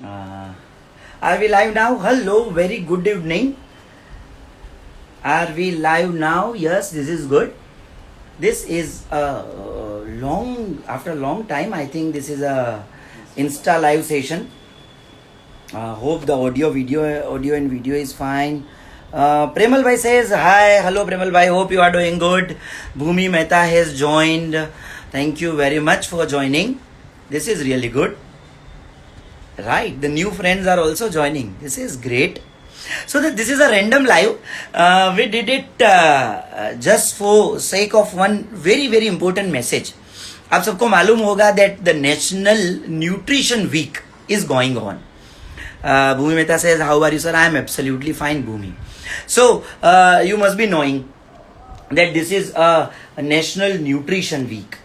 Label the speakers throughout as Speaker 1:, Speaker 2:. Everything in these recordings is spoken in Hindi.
Speaker 1: Uh, are we live now? Hello, very good evening. Are we live now? Yes, this is good. This is after a long time. I think this is a Insta live session. Hope the audio and video is fine. Premal Bhai says hi. Hello, Premal Bhai. Hope you are doing good. Bhumi Mehta has joined. Thank you very much for joining. This is really good. Right, the new friends are also joining. This is great. So this is a random live. We did it just for sake of one very very important message. आप सबको मालूम होगा that the National Nutrition Week is going on. Bhumi Mehta says, how are you, sir? I am absolutely fine, Bhumi. So you must be knowing that this is a National Nutrition Week.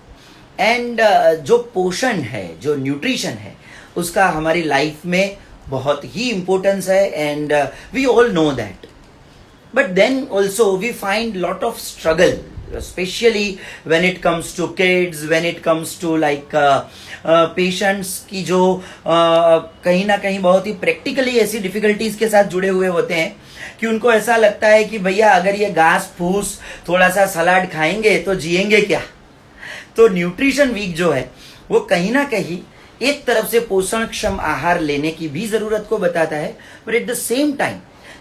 Speaker 1: And जो पोषण है, जो न्यूट्रिशन है, उसका हमारी लाइफ में बहुत ही इम्पोर्टेंस है and we all know that. But then also we find lot of struggle, specially when it comes to kids, when it comes to like patients की जो कहीं ना कहीं बहुत ही प्रैक्टिकली ऐसी डिफिकल्टीज के साथ जुड़े हुए होते हैं कि उनको ऐसा लगता है कि भैया अगर ये घास फूस थोड़ा सा सलाद खाएंगे तो जिएंगे क्या. तो न्यूट्रिशन वीक जो है वो कहीं ना कहीं एक तरफ से पोषणक्षम आहार लेने की भी जरूरत को बताता है, but at the same time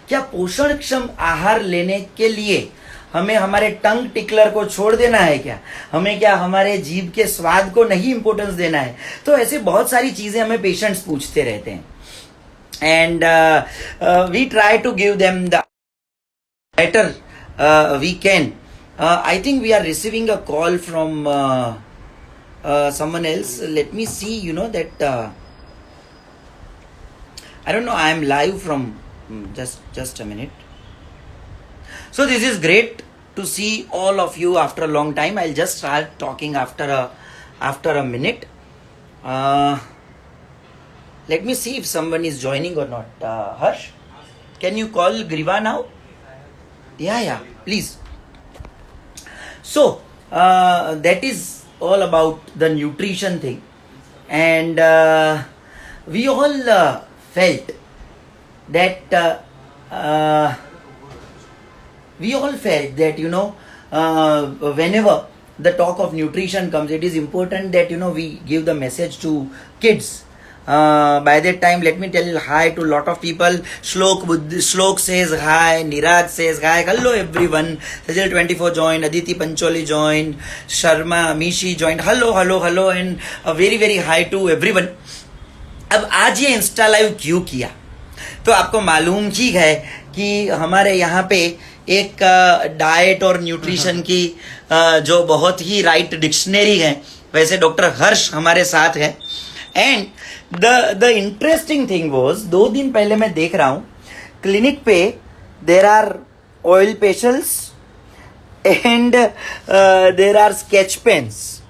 Speaker 1: क्या पोषणक्षम आहार लेने के लिए हमें हमारे टंग टिकलर को छोड़ देना है क्या, हमें क्या हमारे जीभ के स्वाद को नहीं इंपॉर्टेंस देना है. तो ऐसे बहुत सारी चीजें हमें पेशेंट्स पूछते रहते हैं and we try to give them the better we can. I think we are receiving a call from someone else. Let me see, that I don't know. I am live from just a minute. So this is great to see all of you after a long time. I'll just start talking after a minute. Let me see if someone is joining or not. Harsh, can you call Griva now? Yeah, please. So that is all about the nutrition thing, and we all felt that whenever the talk of nutrition comes, it is important that we give the message to kids. By that time, let me tell hi to lot of people. Shlok says hi, Niraj says hi. Hello everyone. Sajal 24 joined, Aditi Pancholi joined, Sharma Mishi joined. Hello and a very very hi to everyone. अब आज ये इंस्टा लाइव क्यों किया, तो आपको मालूम ही है कि हमारे यहाँ पे एक डाइट और न्यूट्रिशन की जो बहुत ही राइट डिक्शनरी है, वैसे डॉक्टर हर्ष हमारे साथ है. And the interesting thing was, 2 दिन पहले मैं देख रहा हूं क्लिनिक पे there are oil pastels and there are sketch pens.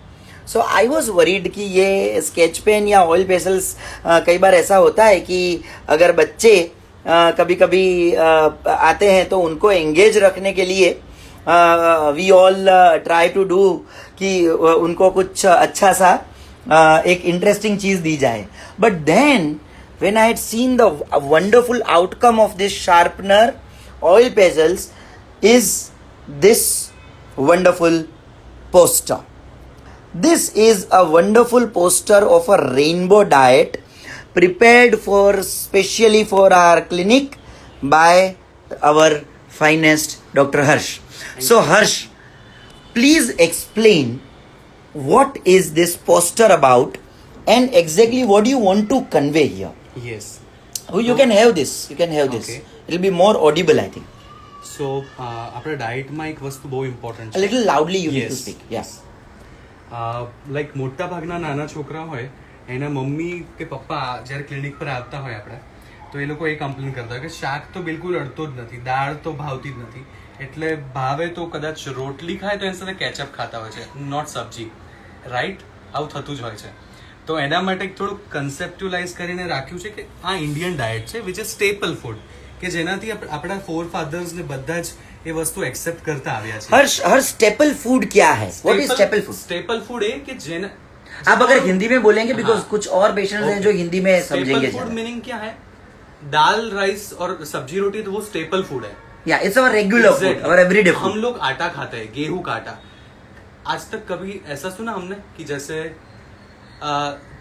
Speaker 1: So I was worried कि ये स्केच पेन या ऑयल पेशल्स कई बार ऐसा होता है कि अगर बच्चे कभी कभी आते हैं तो उनको एंगेज रखने के लिए we all try to do कि उनको कुछ अच्छा सा एक इंटरेस्टिंग चीज दी जाए. But then when I had seen the wonderful outcome of this sharpener oil pastels is this wonderful poster. This is a wonderful poster of a rainbow diet prepared specially for our clinic by our finest Dr. Harsh. So Harsh, please explain what is this poster about and exactly what do you want to convey here.
Speaker 2: Yes.
Speaker 1: You can have this. This.
Speaker 2: Okay.
Speaker 1: It will be more audible, I think.
Speaker 2: So આપણા ડાયટમાં એક વસ્તુ બહુ ઇમ્પોર્ટન્ટ
Speaker 1: A
Speaker 2: છે.
Speaker 1: little loudly you need to speak. Yes.
Speaker 2: Like મોટા ભાગના નાના છોકરા હોય, એના મમ્મી કે પપ્પા જ્યારે ક્લિનિક પર આવતા હોય આપણે, તો એ લોકો એ કમ્પ્લેન કરતા હોય કે શાક તો બિલકુલ અડતો જ નથી, દાળ તો ભાવતી જ નથી, એટલે ભાવે તો કદાચ રોટલી ખાય તો એની સાથે કેચઅપ ખાતા હોય છે, નોટ સબ્જી. રાઈટ, આવું થતું જ હોય છે. તો એના માટે થોડુંક કન્સેપ્ચ્યુલાઇઝ કરીને રાખ્યું છે કે આ ઇન્ડિયન ડાયટ છે, વિચ ઇઝ સ્ટેપલ ફૂડ, કે જેનાથી આપણા ફોર ફાધર્સ ને બધા જ એ વસ્તુ એક્સેપ્ટ કરતા આવ્યા છે.
Speaker 1: હર સ્ટેપલ ફૂડ ક્યા હૈ? What is staple food?
Speaker 2: Staple food એ કે જેના
Speaker 1: आप अगर हिंदी में बोलेंगे बिकॉज कुछ और पेशेंट्स हैं जो हिंदी में समझेंगे
Speaker 2: फूड मीनिंग क्या है? दाल राइस और सब्जी रोटी, तो वो स्टेपल फूड है।
Speaker 1: या it's our regular food, our everyday food.
Speaker 2: हम लोग आटा खाते हैं, गेहूं का आटा। आज तक कभी ऐसा सुना हमने कि जैसे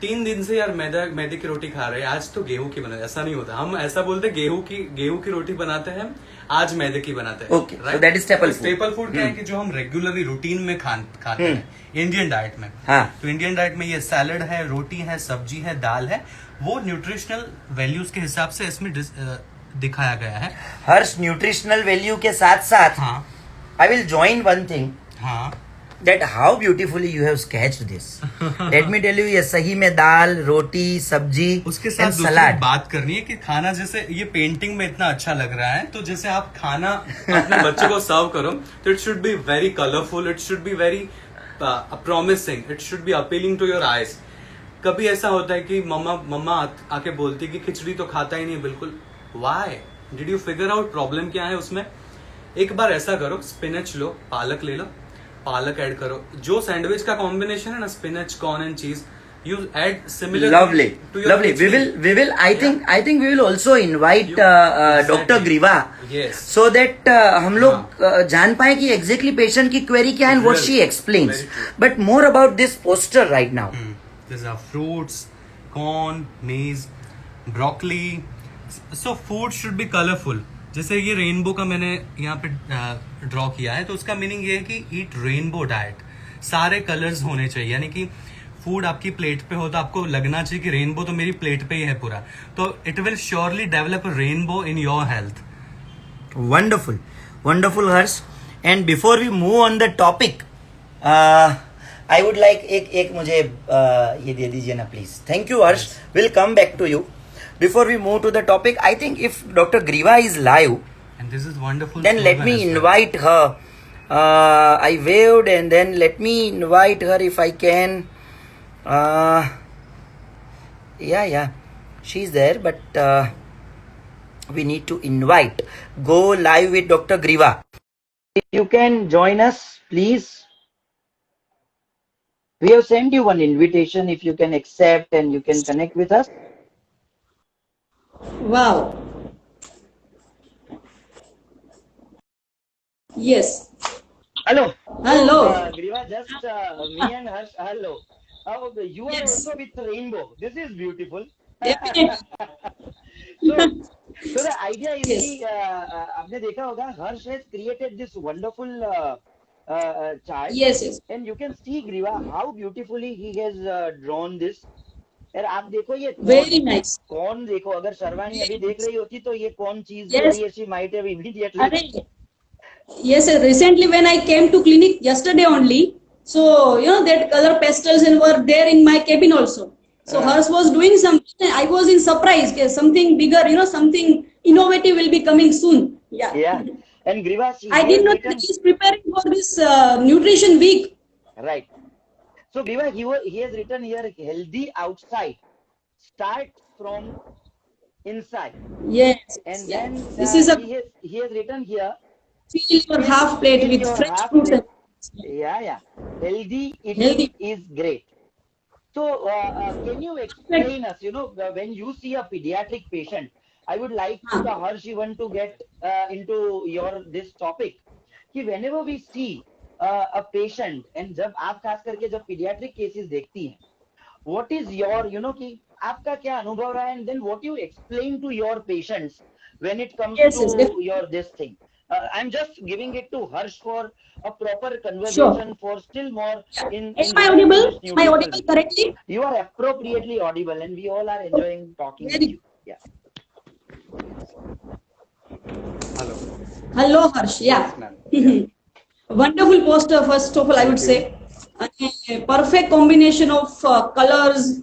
Speaker 2: 3 दिन से यार मैदे की रोटी खा रहे हैं, आज तो गेहूं की बना, ऐसा नहीं होता। हम ऐसा बोलते हैं गेहूं की रोटी बनाते हैं, आज मैदे की बनाते हैं।
Speaker 1: Okay, so that is staple food.
Speaker 2: Staple food क्या है कि जो हम रेगुलरली रूटीन में खाते हैं इंडियन डाइट में।
Speaker 1: हाँ।
Speaker 2: तो इंडियन डाइट में ये सैलड है, रोटी है, सब्जी है, दाल है, वो न्यूट्रिशनल वैल्यूज के हिसाब से इसमें दिखाया गया है।
Speaker 1: हर्ष, न्यूट्रिशनल वैल्यू के साथ साथ
Speaker 2: हाँ
Speaker 1: I will join one thing,
Speaker 2: हाँ,
Speaker 1: that how beautifully you have sketched this. Let me tell you, ये सही में दाल, रोटी, सब्जी
Speaker 2: उसके साथ
Speaker 1: and
Speaker 2: दूसरी
Speaker 1: salad.
Speaker 2: बात करनी है कि खाना, जैसे ये पेंटिंग में इतना अच्छा लग रहा है, तो जैसे आप खाना अपने बच्चे को सर्व करो तो it should be very colourful, it should be very promising, it should be appealing to your eyes. कभी ऐसा होता है कि मम्मा आके बोलती कि खिचड़ी तो खाता ही नहीं बिल्कुल। Why? Did you figure out problem क्या है उसमें? एक बार ऐसा करो, स्पिनच लो, पालक ले लो, पालक ऐड करो। जो सैंडविच का कॉम्बिनेशन है ना, स्पिनच, कॉर्न एंड चीज, you add similar
Speaker 1: Lovely,
Speaker 2: to your
Speaker 1: lovely. We will. I think we will also invite Dr. Griva.
Speaker 2: Yes.
Speaker 1: So that हम लोग जान पाए कि exactly patient की query क्या है and what she explains.
Speaker 2: Very true.
Speaker 1: But more about this poster right now.
Speaker 2: These are fruits, corn, maize, broccoli. So food should be colorful. जैसे ये रेनबो का मैंने यहाँ पे ड्रॉ किया है, तो उसका मीनिंग ये है कि ईट रेनबो डाइट। सारे कलर्स होने चाहिए, यानी कि फूड आपकी प्लेट पे हो तो आपको लगना चाहिए कि रेनबो तो मेरी प्लेट पे ही है पूरा। तो it will surely develop a rainbow in your health.
Speaker 1: Wonderful, wonderful, Harsh. And before we move on the topic, I would like एक मुझे ये दे दीजिए ना please. Thank you, Harsh. We'll come back to you. Before we move to the topic, I think if Dr. Griva is live,
Speaker 2: And this is wonderful.
Speaker 1: then let me invite her. I waved and then let me invite her if I can. Yeah, she's there, but we need to invite. Go live with Dr. Griva. You can join us, please. We have sent you one invitation. If you can accept and you can connect with us.
Speaker 3: Wow. Yes.
Speaker 1: Hello.
Speaker 3: Hello.
Speaker 1: Griva, just me and Harsh. Hello. You are
Speaker 3: Yes.
Speaker 1: also with Rainbow. This is beautiful.
Speaker 3: Definitely.
Speaker 1: So the idea is
Speaker 3: Yes.
Speaker 1: कि आपने देखा होगा, Harsh has created this wonderful chart.
Speaker 3: Yes, yes.
Speaker 1: And you can see, Griva, how beautifully he has drawn this. यार आप देखो ये
Speaker 3: Very nice.
Speaker 1: कौन देखो, अगर शर्वाणी अभी देख रही होती तो ये कौन चीज
Speaker 3: Yes.
Speaker 1: हो रही है, she might have immediately.
Speaker 3: Arre. Yes, sir. Recently when I came to clinic yesterday only, so that color pastels and were there in my cabin also. So hers was doing something. I was in surprise. Okay, something bigger, something innovative will be coming soon. Yeah.
Speaker 1: Yeah. And Griva,
Speaker 3: I did not know he is preparing for this nutrition week.
Speaker 1: Right. So Griva, he has written here, healthy outside starts from inside.
Speaker 3: Yes.
Speaker 1: And
Speaker 3: Yeah.
Speaker 1: then
Speaker 3: This is a
Speaker 1: he has written here,
Speaker 3: fill your half plate
Speaker 1: fill
Speaker 3: with
Speaker 1: your
Speaker 3: fresh
Speaker 1: half
Speaker 3: fruits.
Speaker 1: plate. Yeah. Healthy eating
Speaker 3: Healthy.
Speaker 1: is great. So can you explain us, when you see a pediatric patient, I would like the Harsh even to get into this topic, कि whenever we see a patient, and जब आप खास करके जब pediatric cases देखती हैं, what is your, कि आपका क्या अनुभव रहा है, and then what you explain to your patients when it comes
Speaker 3: Yes,
Speaker 1: to
Speaker 3: yes, definitely.
Speaker 1: your this thing. I'm just giving it to Harsh for a proper conversation, for still more in
Speaker 3: Am I audible?
Speaker 1: this
Speaker 3: Am I
Speaker 1: nutritional
Speaker 3: audible
Speaker 1: week.
Speaker 3: correctly?
Speaker 1: You are appropriately audible, and we all are enjoying talking with
Speaker 3: Very
Speaker 1: you. Yeah.
Speaker 2: Hello.
Speaker 3: Hello, Harsh. Yeah.
Speaker 2: ma'am.
Speaker 3: Wonderful poster, first of all, I would say. A perfect combination of colors,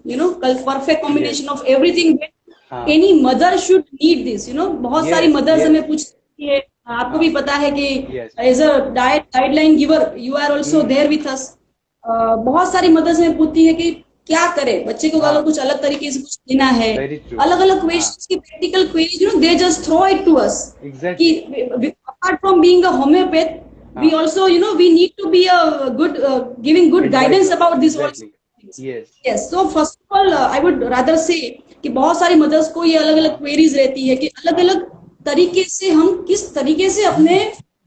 Speaker 3: perfect combination of everything.
Speaker 2: हाँ.
Speaker 3: Any mother should need this, बहुत
Speaker 2: Yes,
Speaker 3: सारी mothers
Speaker 2: yes.
Speaker 3: हमें पूछती है, आपको भी पता है कि
Speaker 2: Yes.
Speaker 3: as a diet guideline giver, you are also there with us. बहुत सारी mothers हमें पूछती है कि क्या करे, बच्चे को अगर कुछ अलग तरीके से कुछ देना है,
Speaker 2: Very true.
Speaker 3: अलग अलग questions की practical queries, they just throw it to us.
Speaker 2: Exactly.
Speaker 3: कि apart from being a homeopath, we also, we need to be a good, giving good guidance about this also.
Speaker 2: Exactly. Yes.
Speaker 3: Yes, so first of all, I would rather say कि बहुत सारी मदर्स को ये अलग अलग क्वेरीज रहती है कि अलग अलग तरीके से हम किस तरीके से अपने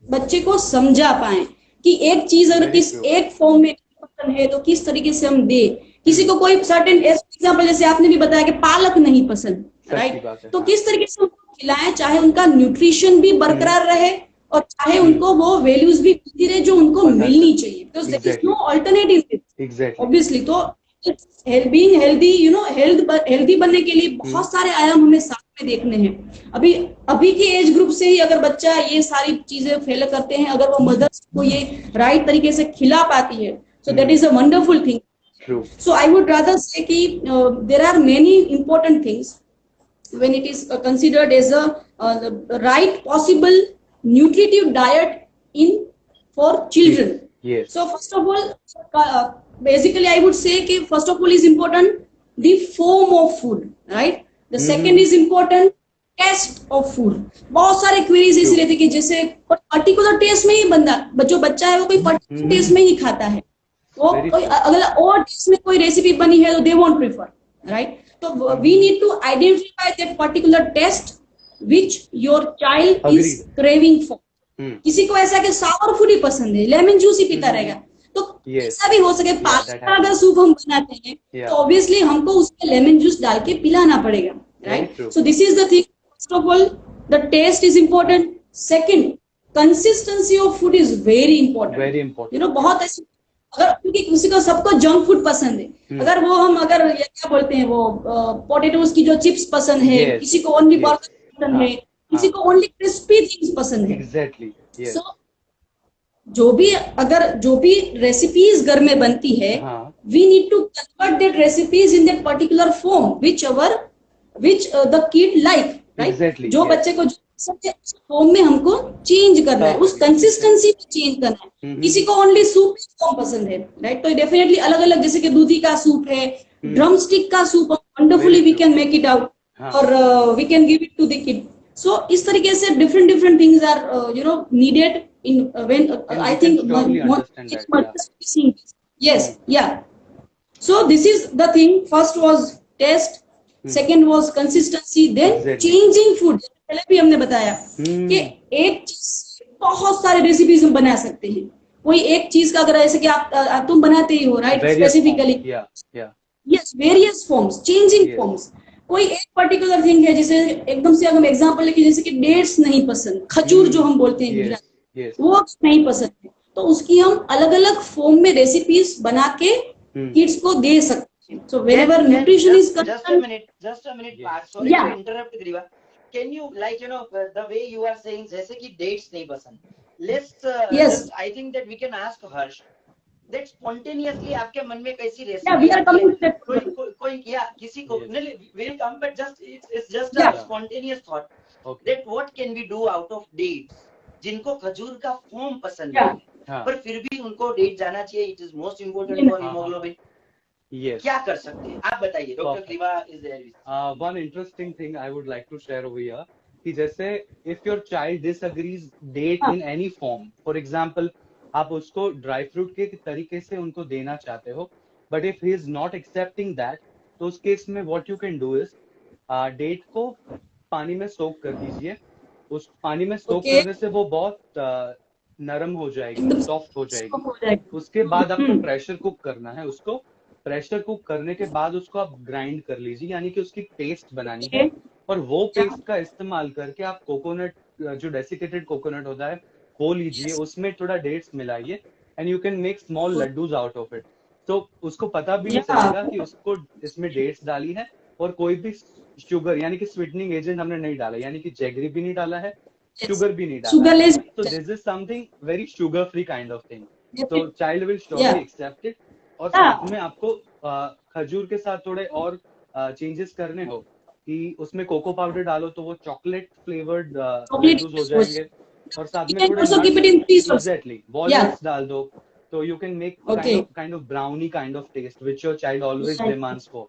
Speaker 3: बच्चे को समझा पाए कि एक चीज अगर
Speaker 2: Very
Speaker 3: किस
Speaker 2: true.
Speaker 3: एक फॉर्म में पसंद है तो किस तरीके से हम दे। किसी को कोई सर्टेन एग्जाम्पल जैसे आपने भी बताया कि पालक नहीं पसंद,
Speaker 2: सच्ची
Speaker 3: राइट,
Speaker 2: बात है,
Speaker 3: तो
Speaker 2: हाँ।
Speaker 3: किस तरीके से उनको खिलाएं चाहे उनका न्यूट्रिशन भी बरकरार रहे और चाहे उनको वो वैल्यूज भी मिलती रहे जो उनको
Speaker 2: पता
Speaker 3: मिलनी
Speaker 2: चले।
Speaker 3: चाहिए, because there is
Speaker 2: Exactly.
Speaker 3: No alternative
Speaker 2: Exactly.
Speaker 3: Obviously. तो being healthy, you know, healthy बनने के लिए बहुत सारे आयाम हमें साथ में देखने हैं। अभी अभी की एज ग्रुप से ही अगर बच्चा ये सारी चीजें फॉलो करते हैं, अगर वो मदर्स को ये राइट तरीके से खिला पाती है, so that is a wonderful thing.
Speaker 2: True.
Speaker 3: So I would rather say कि there are many important things when it is considered as a right possible nutritive diet in for children.
Speaker 2: Yes.
Speaker 3: So first of all, basically I would say कि first of all is important the form of food, right? The second is important taste of food. बहुत सारे क्वेरीज ऐसी रहती है कि जैसे पर्टिकुलर टेस्ट में ही जो बच्चा है वो कोई पर्टिकुलर टेस्ट में ही खाता है, वो कोई अगर और टेस्ट में कोई रेसिपी बनी है तो दे वोंट प्रेफर, राइट? तो we need to identify that particular taste which your child is craving for. किसी को ऐसा कि सावर फूड ही पसंद है, लेमन जूस ही पीता रहेगा, तो ऐसा भी हो सके पालक का अगर सूप हम बनाते हैं तो ऑब्वियसली हमको उसमें लेमन जूस डाल के पिलाना पड़ेगा, right? So this is the thing. First of all the taste is important. Second, consistency of food is very important.
Speaker 2: Very important.
Speaker 3: You know, बहुत ऐसी अगर क्योंकि किसी को सबको जंक फूड पसंद है, अगर वो हम अगर ये क्या बोलते हैं वो पोटेटोज की जो चिप्स पसंद है, किसी को ओनली बर्गर पसंद है, किसी को ओनली क्रिस्पी थिंग्स पसंद है।
Speaker 2: एग्जैक्टली।
Speaker 3: सो जो भी रेसिपीज घर में बनती है, we need to convert that recipes in that particular form which the kid like, right? जो बच्चे को फॉर्म में हमको चेंज करना है, उस कंसिस्टेंसी में चेंज करना है। किसी को ओनली सूप फॉर्म पसंद है, राइट? तो डेफिनेटली अलग अलग, जैसे कि दूधी का सूप है, ड्रम स्टिक का soup, wonderfully we can make it out और we can give it to the kid. So इस तरीके से different things are you know needed in when I think yes, yeah. So this is the thing. First was taste, second was consistency, then changing food. पहले भी हमने बताया कि एक चीज बहुत सारे रेसिपीज हम बना सकते हैं। कोई एक चीज का अगर ऐसे कि आप तुम बनाते ही हो, right? Specifically yes, various forms, changing forms. कोई एक पर्टिकुलर थिंग है, जैसे एकदम से अगर हम एग्जांपल लेके, जैसे कि डेट्स नहीं पसंद, खजूर जो हम बोलते हैं वो नहीं पसंद है, तो उसकी हम अलग अलग फॉर्म में रेसिपीज बना के किड्स को दे सकते हैं। So whenever nutrition is
Speaker 1: just a minute sorry to interrupt Griva, can you like you know the way you are saying जैसे कि dates नहीं पसंद, let's just I think that we can ask Harsh that spontaneously आपके मन में कैसी रेसिपी कोई या किसी को will come, but just it's just a spontaneous thought that what can we do out of dates, जिनको खजूर का फॉर्म पसंद है पर फिर भी उनको डेट जाना चाहिए, it is most important for haemoglobin. क्या कर सकते हैं आप बताइए, doctor Greeva is there.
Speaker 2: One interesting thing I would like to share over here कि जैसे if your child disagrees date in any form, for example आप उसको ड्राई फ्रूट के तरीके से उनको देना चाहते हो, but if he is not accepting that, तो उस केस में what you can do is date को पानी में सोक कर दीजिए। उस पानी में सोक करने से वो बहुत नरम हो जाएगी, सॉफ्ट हो जाएगी। उसके बाद आपको प्रेशर कुक करना है। उसको प्रेशर कुक करने के बाद उसको आप ग्राइंड कर लीजिए, यानी कि उसकी पेस्ट बनानी है, और वो पेस्ट का इस्तेमाल करके आप कोकोनट, जो डेसिकेटेड कोकोनट होता है वो लीजिए, उसमें थोड़ा डेट्स मिलाइए and you can make small laddoos out of it. तो उसको पता भी नहीं चलेगा कि उसको इसमें डेट्स डाली है, और कोई भी शुगर यानी कि स्वीटनिंग एजेंट हमने नहीं डाला, यानी कि जैगरी भी नहीं डाला है, शुगर भी नहीं डाला है। तो this is something very sugar free kind of thing, तो child will surely accept it. और साथ में आपको खजूर के साथ थोड़े और चेंजेस करने हो कि उसमें कोको पाउडर डालो तो वो चॉकलेट फ्लेवर्ड लड्डूज हो जाएंगे, और साथ में थोड़े एग्जैक्टली वॉलनट्स डाल दो, तो you can make kind of brownie kind of taste which your child always demands for.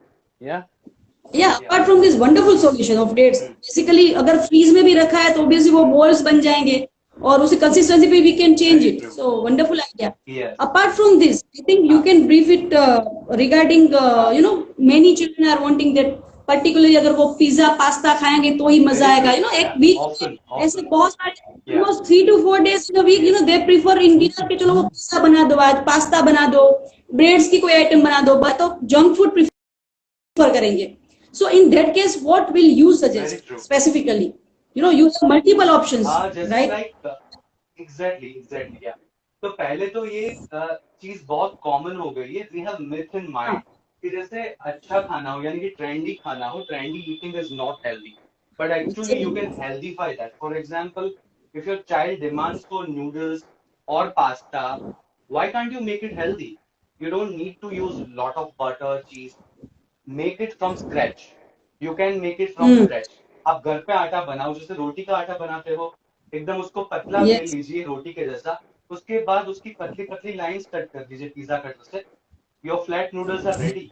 Speaker 2: Apart
Speaker 3: from this wonderful solution of dates, basically अगर फ्रीज में भी रखा है तो obviously वो बॉल्स बन जाएंगे, और उसी कंसिस्टेंसी पे we can change
Speaker 2: Very
Speaker 3: it.
Speaker 2: true.
Speaker 3: So wonderful idea.
Speaker 2: Yes.
Speaker 3: Apart from this, I think you can brief it regarding many children are wanting that particularly अगर वो पिज्जा पास्ता खाएंगे तो ही मजा
Speaker 2: Very
Speaker 3: आएगा.
Speaker 2: true.
Speaker 3: एक
Speaker 2: Yeah.
Speaker 3: वीक
Speaker 2: Often,
Speaker 3: ऐसे
Speaker 2: often.
Speaker 3: बहुत सारे
Speaker 2: Yeah.
Speaker 3: almost 3 to 4 days in a week,
Speaker 2: Yes.
Speaker 3: they prefer in dinner के चलो वो पिज्जा बना दो, आज पास्ता बना दो, ब्रेड्स की कोई आइटम बना दो, तो जंक फूड प्रीफर करेंगे. So in that case, what will you
Speaker 2: Very
Speaker 3: suggest
Speaker 2: true.
Speaker 3: specifically? You have multiple options,
Speaker 2: हाँ, जैसे
Speaker 3: right?
Speaker 2: लाइक एग्जैक्टली या तो पहले तो ये चीज बहुत कॉमन हो गई है. वी हैव मिथ इन
Speaker 3: हाँ.
Speaker 2: माइंड कि जैसे अच्छा खाना हो यानी कि ट्रेंडी खाना हो. Trendy eating is not healthy, but actually you can healthify that. For example, if your child demands for noodles और pasta, why can't you make it healthy? You don't need to use lot of butter, cheese. Make it from scratch. You can make it from scratch. आप घर पे आटा बनाओ, जैसे रोटी का आटा बनाते हो, एकदम उसको पतला बेल
Speaker 3: Yes.
Speaker 2: लीजिए रोटी के जैसा. उसके बाद उसकी पतली पतली लाइंस कट कर दीजिए पिज्जा कटर से. Your flat noodles are ready.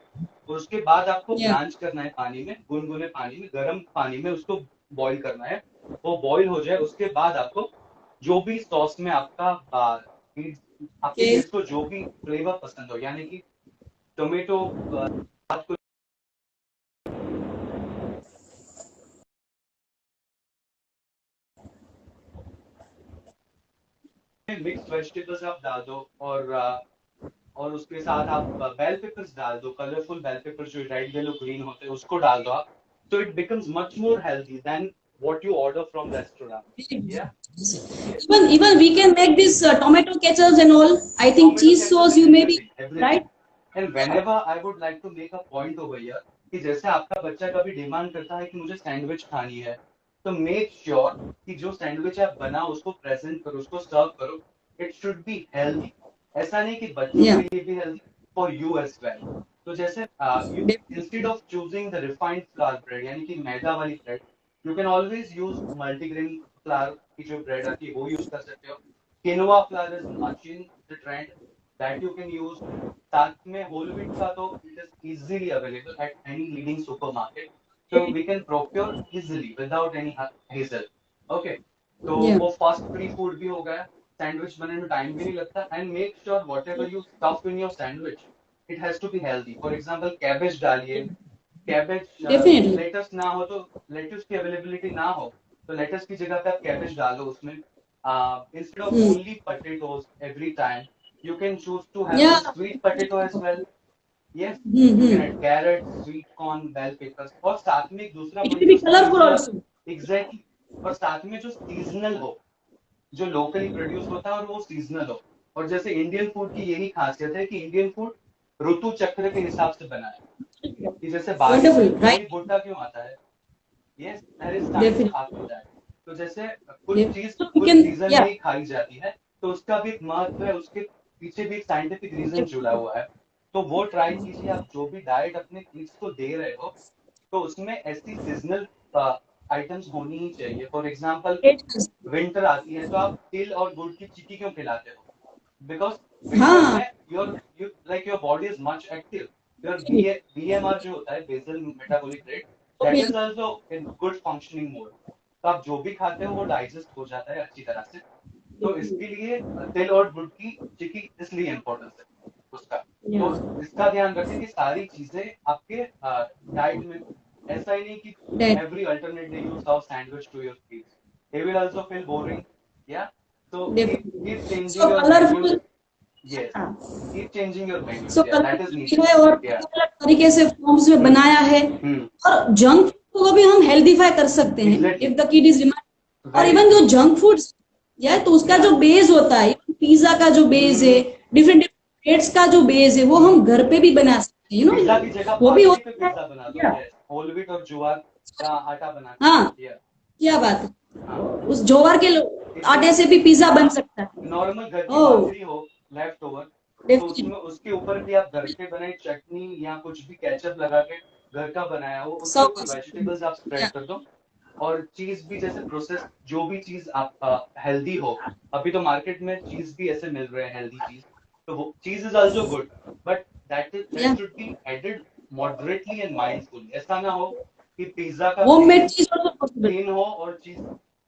Speaker 2: और उसके बाद आपको
Speaker 3: Yeah.
Speaker 2: ब्लांच करना है पानी में, गुनगुने पानी में, गर्म पानी में उसको बॉईल करना है. वो बॉईल हो जाए उसके बाद आपको जो भी सॉस में आपके
Speaker 3: Okay.
Speaker 2: किड्स को जो भी फ्लेवर पसंद हो, यानी कि टोमेटो, आपको मिक्स वेजिटेबल्स आप डाल दो. और उसके साथ आप बेल पेपर्स डाल दो. कलरफुल बेल पेपर जो रेड येलो ग्रीन होते हैं उसको डाल दो आप. तो it becomes much more healthy then what you order from restaurant. या
Speaker 3: Even we can make this tomato ketchup and all. I think
Speaker 2: tomato
Speaker 3: cheese
Speaker 2: ketchup
Speaker 3: sauce
Speaker 2: and
Speaker 3: you maybe
Speaker 2: everything
Speaker 3: right.
Speaker 2: Everything. And whenever I would like to make a point over here कि जैसे आपका बच्चा कभी डिमांड करता है कि मुझे सैंडविच खानी है, तो मेक श्योर कि जो सैंडविच आप बनाओ उसको प्रेजेंट करो, उसको सर्व करो. It should be healthy. ऐसा नहीं कि बच्चों
Speaker 3: Yeah.
Speaker 2: के लिए भी healthy, for you as well. तो जैसे you instead of choosing the refined flour bread यानी कि मैदा वाली bread, you can always use multigrain flour की जो ब्रेड आती है वो यूज कर सकते हो. Quinoa flower is much in the trend that you can use. साथ में होल व्हीट का तो it is easily available at any leading supermarket. So we can procure easily without any hassle. Okay. तो
Speaker 3: Yeah.
Speaker 2: वो फास्ट फ्री फूड भी हो गया. सैंडविच बनने में टाइम भी नहीं लगता. And make sure whatever you stuff in your sandwich, it has to be healthy. For example cabbage डालिए. Cabbage
Speaker 3: Definitely.
Speaker 2: लेटस ना हो तो लेटस की अवेलेबिलिटी ना हो तो लेटस की जगह पे आप कैबेज डालो उसमें. Instead of only potatoes every time, you can choose to have
Speaker 3: Yeah.
Speaker 2: some sweet potato as well. Yes, you
Speaker 3: Mm-hmm.
Speaker 2: can add carrots, sweet corn, bell peppers. और साथ में एक दूसरा
Speaker 3: It
Speaker 2: पॉइंट
Speaker 3: will
Speaker 2: जो
Speaker 3: be colorful
Speaker 2: seasonal.
Speaker 3: also.
Speaker 2: Exactly. और साथ में जो सीजनल हो, जो लोकली प्रोड्यूस होता है और वो सीजनल हो. और जैसे इंडियन फूड की यही खासियत है कि इंडियन फूड ऋतु चक्र के हिसाब से बना है. कि जैसे बारिश
Speaker 3: Wonderful,
Speaker 2: में
Speaker 3: right?
Speaker 2: कोई भुट्टा क्यों आता है? Yes, there is science
Speaker 3: Definitely.
Speaker 2: After that. तो जैसे कुछ
Speaker 3: Definitely.
Speaker 2: चीज
Speaker 3: So we
Speaker 2: कुछ
Speaker 3: can,
Speaker 2: सीजन
Speaker 3: yeah.
Speaker 2: में ही खाई जाती है, तो उसका भी एक महत्व है, उसके पीछे भी एक साइंटिफिक रीजन जुड़ा हुआ है. तो वो ट्राई कीजिए. आप जो भी डाइट अपने किड्स को दे रहे हो तो उसमें ऐसी सीजनल आइटम्स होनी ही चाहिए. For example,
Speaker 3: It is.
Speaker 2: Winter आती है तो आप तिल और गुड़ की चिक्की क्यों खिलाते हो? बिकॉज विंटर
Speaker 3: हाँ.
Speaker 2: में your body is much active. Your BMR जो होता है, basal metabolic rate, that is also in good functioning mode. तो आप जो भी खाते हो वो डाइजेस्ट हो जाता है अच्छी तरह से. तो इसके लिए तिल और गुड़ की चिक्की इसलिए इम्पोर्टेंस है उसका.
Speaker 3: Yeah.
Speaker 2: तो इसका ध्यान रखें कि सारी चीजें आपके डाइट में. ऐसा ही नहीं कि
Speaker 3: Right.
Speaker 2: every alternate day you serve sandwich to your kids. They will also feel boring. Yeah. So
Speaker 3: Definitely.
Speaker 2: keep changing
Speaker 3: So
Speaker 2: your
Speaker 3: colorful.
Speaker 2: menu. Yes.
Speaker 3: हाँ.
Speaker 2: Keep changing your menu.
Speaker 3: So
Speaker 2: Yeah, that is
Speaker 3: colorful
Speaker 2: needed.
Speaker 3: है और
Speaker 2: Yeah.
Speaker 3: अलग अलग तरीके से फॉर्म्स में बनाया है. और जंक फूड को भी हम हेल्दीफाई कर सकते हैं
Speaker 2: Exactly.
Speaker 3: If the kid is demand. और
Speaker 2: Very
Speaker 3: इवन जो
Speaker 2: true.
Speaker 3: जंक फूड तो उसका जो बेस होता है, पिज्जा का जो बेस है, डिफरेंट ब्रेड्स का जो बेस है, वो हम घर पे भी बना सकते हैं.
Speaker 2: पिज्जा की जगह
Speaker 3: वो भी
Speaker 2: पार्टी पे
Speaker 3: होता
Speaker 2: पिज्जा बना
Speaker 3: है.
Speaker 2: दो.
Speaker 3: Yeah.
Speaker 2: Yes. होल व्हीट और ज्वार का आटा बना के.
Speaker 3: हाँ.
Speaker 2: Yeah.
Speaker 3: क्या बात है.
Speaker 2: हाँ.
Speaker 3: उस ज्वार के आटे से भी पिज्जा बन सकता है.
Speaker 2: नॉर्मल घर की
Speaker 3: Oh.
Speaker 2: भाकरी हो लेफ्ट ओवर, तो
Speaker 3: Definitely.
Speaker 2: उसमें उसके ऊपर भी आप घर के बनाई चटनी या कुछ भी केचप लगा के घर का बनाया हो, उसके
Speaker 3: So-
Speaker 2: ऊपर वेजिटेबल्स आप स्प्रेड कर दो. और चीज भी जैसे प्रोसेस जो भी चीज आप हेल्दी हो. अभी तो मार्केट में चीज भी ऐसे मिल रहे हैं हेल्दी चीज. तो वो चीज is also good, but that
Speaker 3: Yeah.
Speaker 2: Should be added moderately and mindfully. ऐसा ना हो कि पिज्जा का
Speaker 3: होममेड चीज also possible.
Speaker 2: प्लेन हो और चीज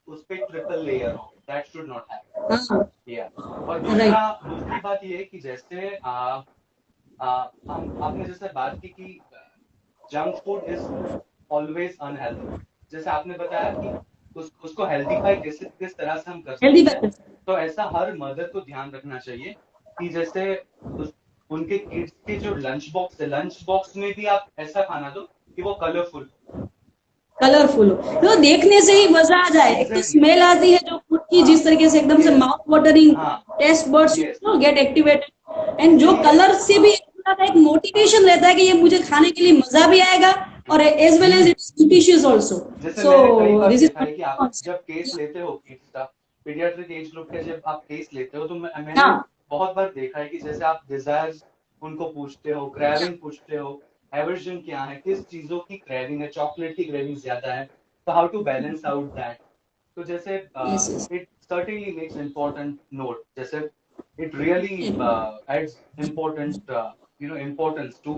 Speaker 2: उस पे ट्रिपल लेयर हो, दैट शुड नॉट हैपन।
Speaker 3: हाँ
Speaker 2: या और
Speaker 3: राइट
Speaker 2: दूसरी बात ये है कि जैसे हम आपने जैसे बात की कि junk food is always unhealthy, जैसे आपने बताया कि उसको हेल्दीफाई किस तरह से हम कर
Speaker 3: हेल्दी
Speaker 2: सकते हैं।
Speaker 3: बैलेंस
Speaker 2: तो ऐसा हर मदर को ध्यान रखना चाहिए कि जैसे उनके किड्स के जो लंच बॉक्स है, लंच बॉक्स में भी आप ऐसा खाना दो कि वो कलरफुल।
Speaker 3: कलरफुल हो तो देखने से ही मजा आ जाए। एक तो
Speaker 2: एग्जैक्टली।
Speaker 3: स्मेल आती है जो फूड की,
Speaker 2: हाँ
Speaker 3: जिस तरीके से एकदम से
Speaker 2: यस
Speaker 3: माउथ वाटरिंग,
Speaker 2: हाँ
Speaker 3: taste buds
Speaker 2: yes
Speaker 3: get activated, and जो
Speaker 2: ये
Speaker 3: कलर से
Speaker 2: हाँ
Speaker 3: भी थोड़ा सा एक
Speaker 2: हाँ
Speaker 3: मोटिवेशन रहता है कि ये मुझे खाने के लिए मजा भी आएगा, और as well as it's nutritious also.
Speaker 2: जैसे
Speaker 3: सो
Speaker 2: मैंने कई बार
Speaker 3: दिस इज
Speaker 2: देखा है कि आप जब केस
Speaker 3: कॉन्सेप्ट।
Speaker 2: लेते हो किड्स का, पीडियाट्रिक एज ग्रुप के जब आप केस लेते हो, तो मैंने
Speaker 3: हाँ
Speaker 2: बहुत बार देखा है कि जैसे आप डिजायर्स उनको पूछते हो, क्रेविंग पूछते हो, एवर्जन क्या है, किस चीजों की क्रेविंग है, चॉकलेट की क्रेविंग ज्यादा है, तो how to balance out that. तो जैसे
Speaker 3: yes yes
Speaker 2: it certainly makes important note, जैसे it really adds important importance to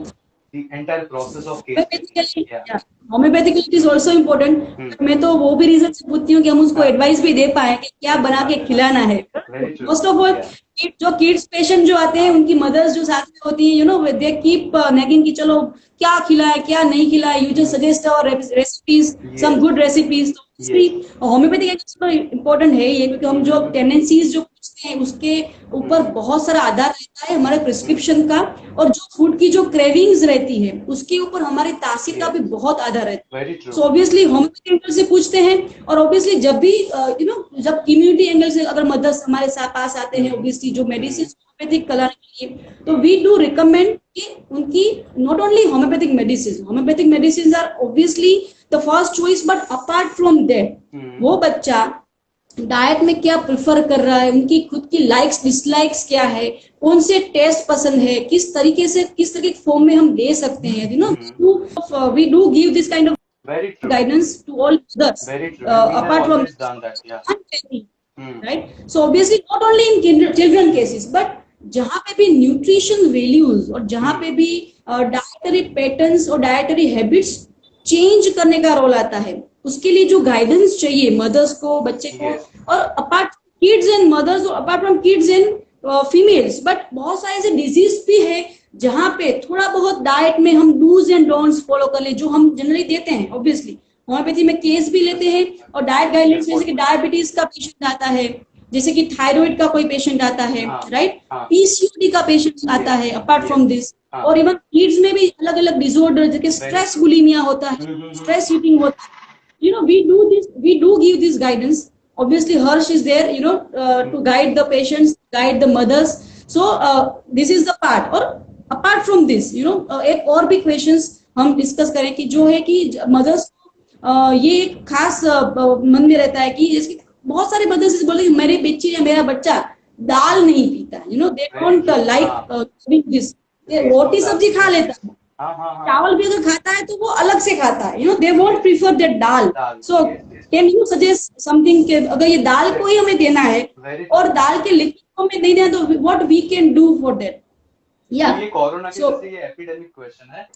Speaker 2: the entire process of case taking।
Speaker 3: Homoeopathically,
Speaker 2: yeah
Speaker 3: homoeopathically it is also important.
Speaker 2: Hmm
Speaker 3: मैं तो वो भी रीजन से पूछती हूँ कि हम उसको
Speaker 2: हाँ
Speaker 3: एडवाइस भी दे पाए कि क्या
Speaker 2: अच्छी
Speaker 3: बना के
Speaker 2: बात है। हाँ
Speaker 3: खिलाना है।
Speaker 2: Very true.
Speaker 3: Most of all
Speaker 2: या
Speaker 3: जो किड्स पेशेंट जो आते हैं,
Speaker 2: हाँ
Speaker 3: उनकी मदर्स जो साथ में होती हैं, दे कीप नेगिंग कि चलो क्या खिलाए क्या नहीं खिलाए, यू जस्ट सजेस्ट और रेसिपीज, सम
Speaker 2: यस
Speaker 3: गुड रेसिपीज।
Speaker 2: यस
Speaker 3: तो होम्योपैथिक एग्स तो इम्पोर्टेंट है ये, क्योंकि हम जो टेंडेंसीज जो पूछते हैं उसके ऊपर बहुत सारा आधार रहता है हमारे प्रिस्क्रिप्शन का, और जो फूड की जो क्रेविंग्स रहती है उसके ऊपर हमारी तासीर का भी
Speaker 2: यस
Speaker 3: बहुत आधार रहता
Speaker 2: वेरी
Speaker 3: है।
Speaker 2: True.
Speaker 3: So obviously homeopathic angle से पूछते हैं, और ऑब्वियसली जब भी जब इम्यूनिटी एंगल से अगर मदर्स हमारे साथ पास आते हैं, ऑब्वियसली जो मेडिसिन होम्योपैथिक कराने के लिए, तो वी डू रिकमेंड कि उनकी not only homeopathic medicine are obviously the first choice, but apart from that वो बच्चा डाइट में क्या प्रेफर कर रहा है, उनकी खुद की लाइक्स डिसलाइक्स क्या है, कौन से टेस्ट पसंद है, किस तरीके से किस तरीके के फॉर्म में हम दे सकते हैं, we do give this kind of
Speaker 2: very true
Speaker 3: guidance to all others,
Speaker 2: very true and we have
Speaker 3: apart from
Speaker 2: always
Speaker 3: this,
Speaker 2: done that. या
Speaker 3: right? So obviously not only in children cases, but जहाँ पे भी न्यूट्रिशन वैल्यूज और जहाँ पे भी डाइटरी पैटर्न्स और डाइटरी हैबिट्स चेंज करने का रोल आता है, उसके लिए जो गाइडेंस चाहिए मदर्स को, बच्चे को,
Speaker 2: यस
Speaker 3: और अपार्ट किड्स एंड मदर्स, और apart from kids and females, but बहुत सारे ऐसे डिजीज भी है जहाँ पे थोड़ा बहुत डाइट में हम डूज एंड डोंट्स फॉलो कर ले, जो हम जनरली देते हैं। ऑब्वियसली होम्योपैथी में केस भी लेते हैं, और डाइट गाइडलाइंस, जैसे कि डायबिटीज का पेशेंट आता है, जैसे कि थायराइड का कोई पेशेंट आता है,
Speaker 2: हाँ
Speaker 3: राइट,
Speaker 2: हाँ
Speaker 3: पीसीओडी का पेशेंट आता है, अपार्ट
Speaker 2: यस
Speaker 3: फ्रॉम दिस,
Speaker 2: हाँ
Speaker 3: और इवन किड्स में भी अलग अलग डिसऑर्डर, जैसे
Speaker 2: वेरी
Speaker 3: स्ट्रेस
Speaker 2: ट्रू।
Speaker 3: बुलिमिया होता है, स्ट्रेस ईटिंग होता है, we do give this guidance. Obviously Harsh is there, to guide the patients, guide the mothers. So this is the part, और apart from this, एक और भी questions हम डिस्कस करें कि जो है कि मदर्स को ये एक खास मन में रहता है कि जैसे बहुत सारे मदर्स बोलते हैं कि मेरे बच्ची या मेरा बच्चा दाल नहीं पीता, they
Speaker 2: very
Speaker 3: don't
Speaker 2: true.
Speaker 3: Like this,
Speaker 2: taste of
Speaker 3: roti
Speaker 2: dal.
Speaker 3: सब्जी खा लेता है,
Speaker 2: हाँ हाँ हाँ
Speaker 3: चावल भी अगर खाता है तो वो अलग से खाता है, they won't prefer that dal.
Speaker 2: Dal
Speaker 3: so
Speaker 2: yes yes
Speaker 3: can you suggest something कि अगर ये दाल को ही हमें देना है
Speaker 2: वेरी
Speaker 3: और दाल के लिक्विड फॉर्म में नहीं देना, तो what we can do for that? या
Speaker 2: तो ये कोरोना के
Speaker 3: सो
Speaker 2: जैसे ये एपिडेमिक क्वेश्चन है।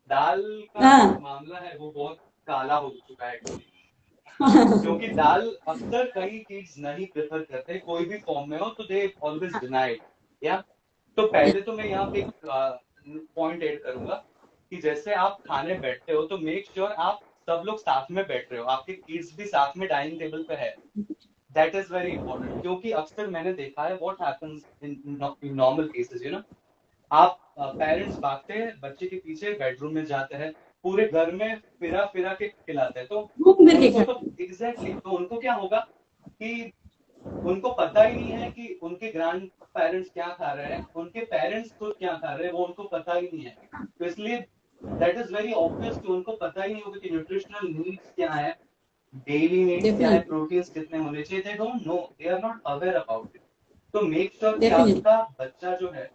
Speaker 2: दाल का
Speaker 3: हाँ
Speaker 2: जो मामला है वो बहुत काला हो चुका है एक्चुअली, क्योंकि दाल अक्सर कई किड्स नहीं प्रेफर करते, कोई भी फॉर्म में हो, तो दे ऑलवेज डिनाइड। या तो पहले तो मैं यहाँ पे एक पॉइंट ऐड करूंगा कि जैसे आप खाने बैठते हो तो मेक श्योर आप सब लोग साथ में बैठ रहे हो, आपके किड्स भी साथ में डाइनिंग टेबल पे है। दैट इज वेरी इंपॉर्टेंट, क्योंकि अक्सर मैंने देखा है what happens in normal cases, आप पेरेंट्स भागते हैं बच्चे के पीछे, बेडरूम में जाते हैं, पूरे घर में फिरा फिरा के खिलाते हैं, तो
Speaker 3: घूम फिर के
Speaker 2: उनको तो
Speaker 3: खाते
Speaker 2: एग्जैक्टली तो उनको क्या होगा कि उनको पता ही नहीं है कि उनके ग्रैंड पेरेंट्स क्या खा रहे हैं, उनके पेरेंट्स खुद क्या खा रहे हैं, वो उनको पता ही नहीं है। तो इसलिए दैट इज वेरी ऑब्वियस कि उनको पता ही नहीं होगा कि न्यूट्रिशनल नीड्स क्या है, डेली नीड्स क्या है,
Speaker 3: डेफिनेटली
Speaker 2: प्रोटीन्स कितने होने चाहिए, they don't know, they are not aware about it. तो मेक श्योर कि
Speaker 3: डेफिनेटली
Speaker 2: आपका बच्चा जो है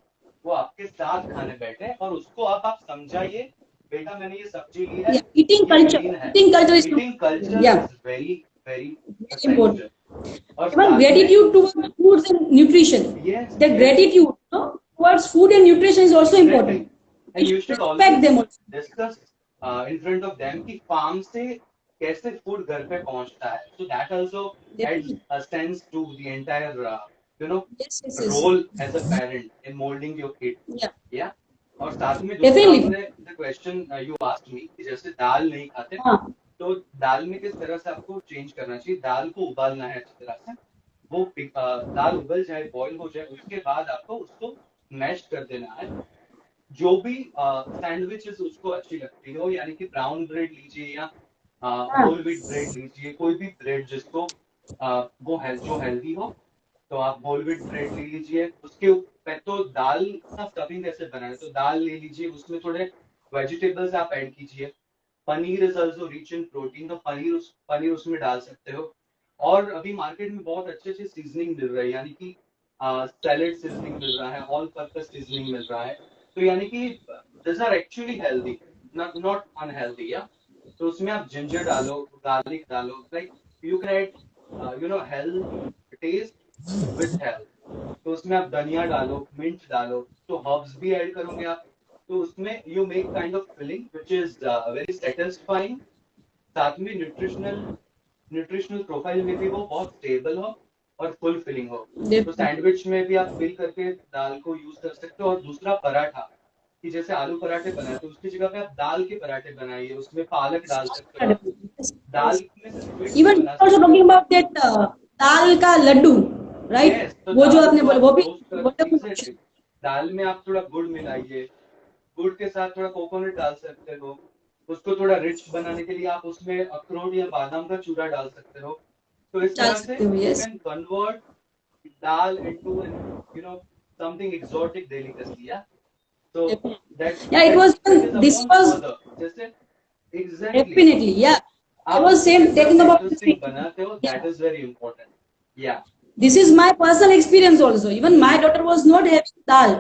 Speaker 2: वो आपके साथ खाने बैठे, और उसको अब आप समझाइए, बेटा मैंने ये सब्जी ली है,
Speaker 3: ईटिंग
Speaker 2: ये
Speaker 3: कल्चर,
Speaker 2: ग्रीन है।
Speaker 3: Eating culture is
Speaker 2: eating culture
Speaker 3: या
Speaker 2: is very very
Speaker 3: important.
Speaker 2: Essential. और
Speaker 3: Even
Speaker 2: साथ में
Speaker 3: gratitude towards foods and nutrition,
Speaker 2: yes
Speaker 3: that
Speaker 2: yes
Speaker 3: gratitude towards food and nutrition is also
Speaker 2: exactly,
Speaker 3: important. We
Speaker 2: and you
Speaker 3: should
Speaker 2: should
Speaker 3: respect
Speaker 2: always
Speaker 3: them also.
Speaker 2: Discuss in front of them कि फार्म से कैसे फूड घर पे पहुंचता है. So that also adds
Speaker 3: Definitely.
Speaker 2: a sense to the entire you know
Speaker 3: Yes, yes, yes.
Speaker 2: role as a parent in molding your kid.
Speaker 3: Yeah,
Speaker 2: Yeah. और साथ में दूसरा
Speaker 3: definitely.
Speaker 2: आपने the question you asked me कि जैसे दाल नहीं खाते,
Speaker 3: हाँ,
Speaker 2: तो दाल में किस तरह से आपको चेंज करना चाहिए. दाल को उबालना है अच्छी तरह से. वो दाल उबल जाए, बॉईल हो जाए, उसके बाद आपको उसको मैश कर देना है. जो भी सैंडविचेस उसको अच्छी लगती हो, यानी कि ब्राउन ब्रेड लीजिए या
Speaker 3: हाँ,
Speaker 2: होल व्हीट ब्रेड लीजिए, कोई भी ब्रेड जिसको वो जो हेल्दी हो, तो आप होल व्हीट ब्रेड ले लीजिए. उसके ऊपर तो दाल का स्टफिंग कैसे बनाए, तो दाल ले लीजिए, उसमें थोड़े वेजिटेबल्स आप ऐड कीजिए. Paneer is also rich in protein, तो पनीर उसमें डाल सकते हो. और अभी मार्केट में बहुत अच्छे अच्छे सीजनिंग मिल रहे हैं, यानी कि सैलेड सीजनिंग मिल रहा है, ऑल पर्पस सीजनिंग मिल रहा है. तो यानी कि this are actually healthy, not unhealthy. या तो उसमें आप जिंजर डालो, गार्लिक डालो, like you can add health taste with health. तो उसमें आप धनिया डालो, मिंट डालो, तो हर्ब्स भी ऐड करोगे आप, तो उसमें you make kind of filling which is very satisfying. साथ में न्यूट्रिशनल प्रोफाइल में भी वो बहुत स्टेबल हो और फुल फिलिंग हो. तो
Speaker 3: definitely.
Speaker 2: सैंडविच में भी आप फिल करके दाल को यूज कर सकते हो. और दूसरा पराठा, कि जैसे आलू पराठे बनाए, तो उसकी जगह पे आप दाल के पराठे बनाइए, उसमें पालक डाल सकते हो आप.
Speaker 3: Yes,
Speaker 2: दाल
Speaker 3: yes.
Speaker 2: में से स्वीट भी
Speaker 3: Even
Speaker 2: बना
Speaker 3: also
Speaker 2: सकते
Speaker 3: talking
Speaker 2: हो.
Speaker 3: about that दाल का लड्डू, right?
Speaker 2: यस, तो
Speaker 3: वो जो
Speaker 2: दाल
Speaker 3: आपने
Speaker 2: को
Speaker 3: बोला
Speaker 2: आप
Speaker 3: वो भी
Speaker 2: रोस्ट कर,
Speaker 3: wonderful
Speaker 2: एग्जैक्टली,
Speaker 3: option.
Speaker 2: दाल में आप थोड़ा गुड़ मिलाइए, गुड़ के साथ थोड़ा कोकोनट डाल सकते हो. उसको थोड़ा रिच बनाने के लिए आप उसमें अखरोट या बादाम का चूरा डाल सकते हो. तो इस
Speaker 3: डाल
Speaker 2: तरह से
Speaker 3: सकते हो,
Speaker 2: you
Speaker 3: yes.
Speaker 2: Can convert dal into an something exotic delicacy. Yeah, so
Speaker 3: Definitely.
Speaker 2: that
Speaker 3: Yeah, it
Speaker 2: that
Speaker 3: was,
Speaker 2: that is
Speaker 3: this
Speaker 2: upon the
Speaker 3: was
Speaker 2: mother. जैसे exactly
Speaker 3: definitely, yeah. I
Speaker 2: आप
Speaker 3: was
Speaker 2: उसको
Speaker 3: same
Speaker 2: किस तरह
Speaker 3: taking
Speaker 2: से
Speaker 3: about this
Speaker 2: इंटरेस्टिंग
Speaker 3: thing.
Speaker 2: बनाते हो,
Speaker 3: Yeah.
Speaker 2: that is very important. Yeah.
Speaker 3: This is my personal experience also. Even my daughter was not having dal,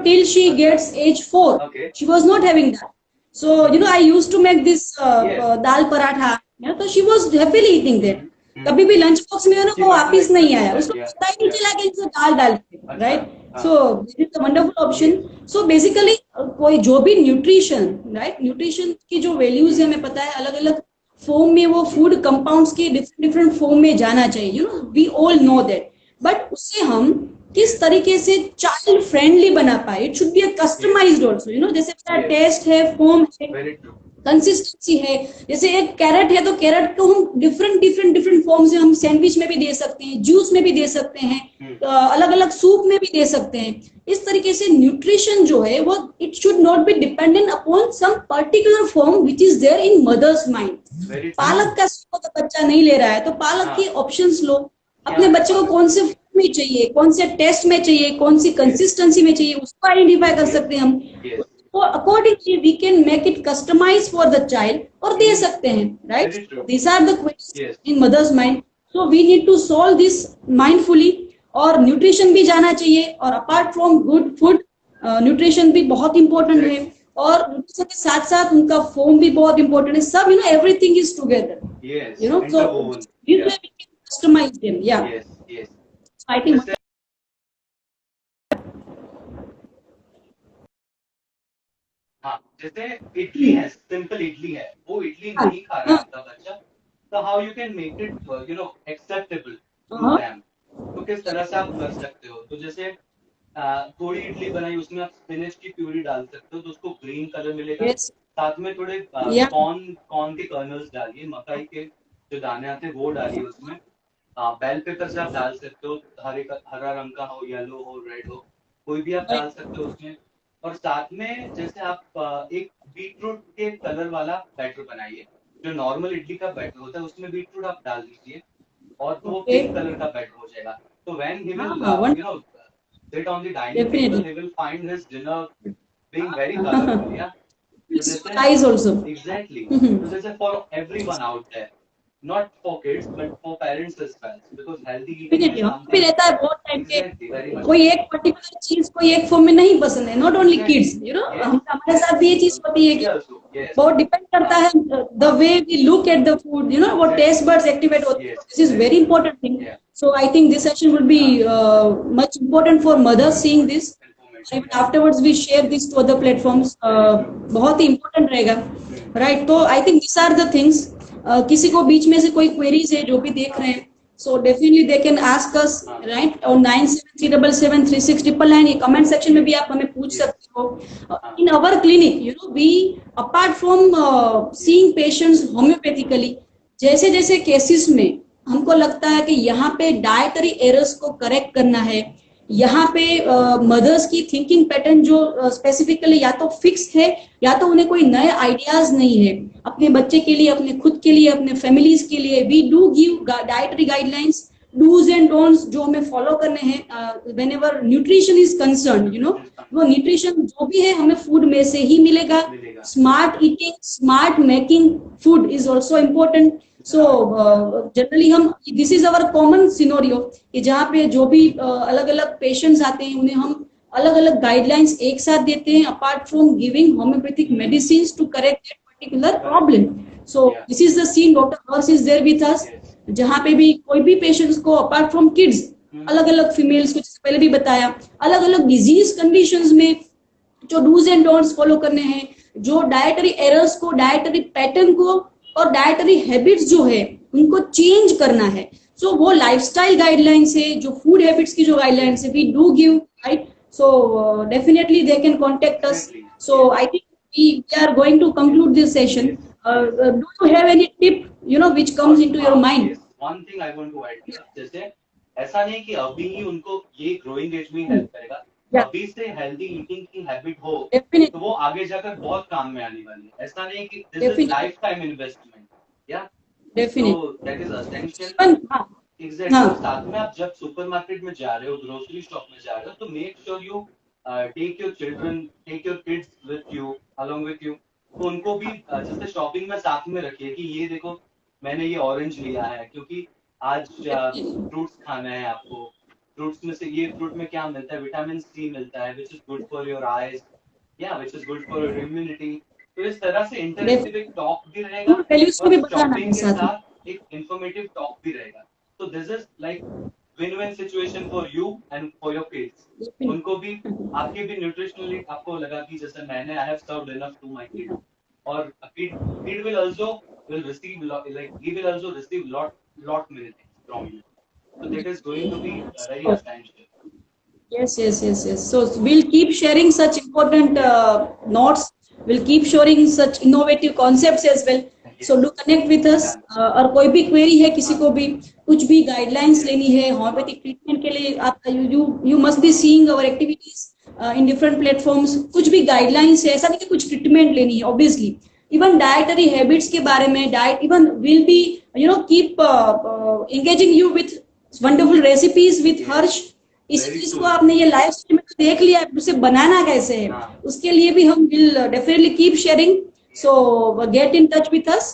Speaker 3: till she gets age 4.
Speaker 2: Okay.
Speaker 3: She was not having that. So, I used to make this
Speaker 2: Yes.
Speaker 3: dal paratha. तो she was happily eating that. कभी भी लंच बॉक्स में
Speaker 2: She
Speaker 3: वो
Speaker 2: got to
Speaker 3: वापिस नहीं आया,
Speaker 2: accept
Speaker 3: उसको
Speaker 2: that.
Speaker 3: पता ही नहीं
Speaker 2: Yeah.
Speaker 3: चला कि इसे दाल डालते,
Speaker 2: अच्छा,
Speaker 3: राइट.
Speaker 2: हाँ.
Speaker 3: सो this is a wonderful option. So basically कोई जो भी न्यूट्रिशन, राइट, न्यूट्रिशन की जो वैल्यूज है हमें पता है, अलग अलग फॉर्म में वो फूड कंपाउंड्स की डिफरेंट डिफरेंट फॉर्म में जाना चाहिए, we all know that. But उसे हम किस तरीके से चाइल्ड फ्रेंडली बना पाए, it should be a customised also, जैसे टेस्ट है, फॉर्म है,
Speaker 2: Very true.
Speaker 3: कंसिस्टेंसी है. जैसे एक कैरेट है तो कैरेट को हम डिफरेंट फॉर्म से हम सैंडविच में भी दे सकते हैं, जूस में भी दे सकते हैं, अलग अलग सूप में भी दे सकते हैं. इस तरीके से न्यूट्रिशन जो है वो it should not be dependent upon some particular form which is there in mother's mind.
Speaker 2: Very true.
Speaker 3: पालक का सूप तो बच्चा नहीं ले रहा है, तो पालक के ऑप्शंस लो. अपने बच्चे को कौन से फॉर्म में चाहिए, कौन से टेस्ट में चाहिए, कौन सी कंसिस्टेंसी में चाहिए, उसको आइडेंटिफाई कर सकते हैं हम.
Speaker 2: Yes.
Speaker 3: तो accordingly we can make it customise for the child और दे सकते हैं, right.
Speaker 2: Very true.
Speaker 3: These are the questions
Speaker 2: Yes.
Speaker 3: In mother's mind. So we need to solve this mindfully. और न्यूट्रिशन भी जाना चाहिए, और apart from good food nutrition भी बहुत इंपॉर्टेंट है, और न्यूट्रिशन के साथ साथ उनका फॉर्म भी बहुत इंपॉर्टेंट है. सब everything is together,
Speaker 2: Yes.
Speaker 3: so
Speaker 2: Interwoven.
Speaker 3: this
Speaker 2: Yeah.
Speaker 3: way we can customize them. Yeah.
Speaker 2: Yes. Yes.
Speaker 3: So I think
Speaker 2: हाँ, जैसे इडली है, सिंपल इडली है, वो इडली नहीं खा रहा है आपका बच्चा, तो how you can make it acceptable to them. तो किस तरह से आप कर सकते हो, तो जैसे थोड़ी इडली बनाई, उसमें आप स्पिनच की प्यूरी डाल सकते हो, तो उसको ग्रीन कलर मिलेगा.
Speaker 3: yes.
Speaker 2: साथ में थोड़े
Speaker 3: Yeah.
Speaker 2: कॉर्न के कर्नल्स डालिए, मकई के जो दाने आते हैं वो डालिए उसमें. बेल पेपर से आप डाल सकते हो, हरा रंग का हो, येलो हो, रेड हो, कोई भी आप डाल सकते हो उसमें. और साथ में जैसे आप एक बीटरूट के कलर वाला बैटर बनाइए, जो नॉर्मल इडली का बैटर होता है उसमें बीटरूट आप डाल दीजिए, और तो वो
Speaker 3: Okay.
Speaker 2: पिंक कलर का बैटर हो जाएगा. तो when he will sit on the dining
Speaker 3: Definitely.
Speaker 2: table, he will find his dinner being very colorful. Yeah.
Speaker 3: It's nice also.
Speaker 2: Exactly.
Speaker 3: Mhm.
Speaker 2: So this is for everyone out there, not for kids but for parents as well, because healthy eating
Speaker 3: Definitely.
Speaker 2: is
Speaker 3: हम भी
Speaker 2: something.
Speaker 3: रहता है बहुत टाइम पे,
Speaker 2: Exactly, very much.
Speaker 3: कोई एक पर्टिकुलर चीज कोई एक फॉर्म में नहीं पसंद है, not only
Speaker 2: Exactly.
Speaker 3: Kids,
Speaker 2: Yes.
Speaker 3: हमारे साथ भी ये चीज होती है
Speaker 2: Me
Speaker 3: कि
Speaker 2: also. Yes.
Speaker 3: बहुत डिपेंड करता है the way we look at the food, वो टेस्ट बड्स एक्टिवेट होते हैं.
Speaker 2: Yes.
Speaker 3: This is very important thing.
Speaker 2: Yeah.
Speaker 3: So I think this session will be much important for mothers seeing this.
Speaker 2: Information.
Speaker 3: Afterwards we share this to other platforms. बहुत ही इंपॉर्टेंट रहेगा, राइट. तो I think this are the things. किसी को बीच में से कोई क्वेरीज है जो भी देख रहे हैं, so definitely they can ask us, right, on 9737736999, ये कमेंट सेक्शन में भी आप हमें पूछ सकते हो. In our clinic, you know, we apart from seeing patients homeopathically, जैसे जैसे केसेस में हमको लगता है कि यहाँ पे डाइटरी एरर्स को करेक्ट करना है, यहाँ पे मदर्स की थिंकिंग पैटर्न जो स्पेसिफिकली या तो फिक्स है या तो उन्हें कोई नए आइडियाज नहीं है अपने बच्चे के लिए, अपने खुद के लिए, अपने फैमिलीज के लिए, we do give dietary guidelines, dos and don'ts जो हमें फॉलो करने हैं whenever nutrition is concern, you know, वो न्यूट्रिशन जो भी है हमें फूड में से ही मिलेगा. Smart eating, smart making food is also important. So generally हम, this is our common scenario कि जहाँ पे जो भी अलग अलग पेशेंट्स आते हैं उन्हें हम अलग अलग गाइडलाइंस एक साथ देते हैं, apart from giving homeopathic medicine to correct that particular problem. So this is the scene, doctor Harsh is there with us, जहाँ पे भी कोई भी पेशेंट्स को अपार्ट फ्रॉम किड्स, अलग अलग फीमेल्स को जैसे पहले भी बताया, अलग अलग डिजीज कंडीशंस में जो डूज एंड डोंट्स फॉलो करने हैं, जो डाइटरी एरर्स को, डाइटरी पैटर्न को और डाइटरी हैबिट्स जो है उनको चेंज करना है. सो वो लाइफस्टाइल गाइडलाइंस है, जो फूड हैबिट्स की जो गाइडलाइंस है, we do give, right. So definitely they can contact us. So I think we are going to conclude this session. Do you have any tip, you know, which comes into your mind?
Speaker 4: One thing I want to add here, जैसे ऐसा नहीं कि अभी ही उनको ये ग्रोइंग एज में हेल्प करेगा, अभी से हेल्दी ईटिंग की हैबिट हो तो वो आगे जाकर बहुत काम में आने वाली है. ऐसा नहीं कि this is life time investment, या definitely that is essential. Exactly. साथ में आप जब सुपरमार्केट में जा रहे हो, ग्रोसरी शॉप में जा रहे हो, तो make sure you take your children, take your kids with you, along with you. तो उनको भी जैसे शॉपिंग में साथ में रखिए कि ये देखो मैंने ये ऑरेंज लिया है क्योंकि आज फ्रूट्स खाना है आपको. फ्रूट्स में से ये फ्रूट में क्या मिलता है, विटामिन सी मिलता है, which is good for your eyes, या which is good for your immunity. तो इस तरह से इंटरेक्टिव एक टॉक भी रहेगा और शॉपिंग के साथ एक इंफॉर्मेटिव टॉक भी रहेगा. तो this is like win win situation for you and for your kids. उनको भी, आपके भी न्यूट्रिशनली आपको लगा कि जैसे मैंने I have served enough to my kid, और kid will also will receive like he will also receive lot many things from you. So that is going to be very essential.
Speaker 3: Yes. So we'll keep sharing such important notes. We'll keep sharing such innovative concepts as well. So do connect with us. और कोई भी क्वेरी है, किसी को भी कुछ भी गाइडलाइंस लेनी है होम्योपैथिक ट्रीटमेंट के लिए, आप you must be seeing our activities in different platforms. कुछ भी गाइडलाइंस है, ऐसा नहीं कि कुछ ट्रीटमेंट लेनी है. ऑब्वियसली इवन डाइटरी हैबिट्स के बारे में, diet even will be, you know, keep engaging you with wonderful recipes with Harsh. इस चीज को आपने ये लाइव स्ट्रीम में देख लिया, उसे बनाना कैसे है, उसके लिए भी हम will definitely keep sharing. So get in touch with us,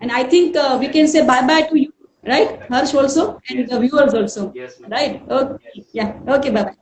Speaker 3: and I think we can say bye bye to you, right, Harsh also, and the viewers also.
Speaker 4: Yes,
Speaker 3: right? Okay.
Speaker 4: Yes.
Speaker 3: Yeah. Okay. Bye bye.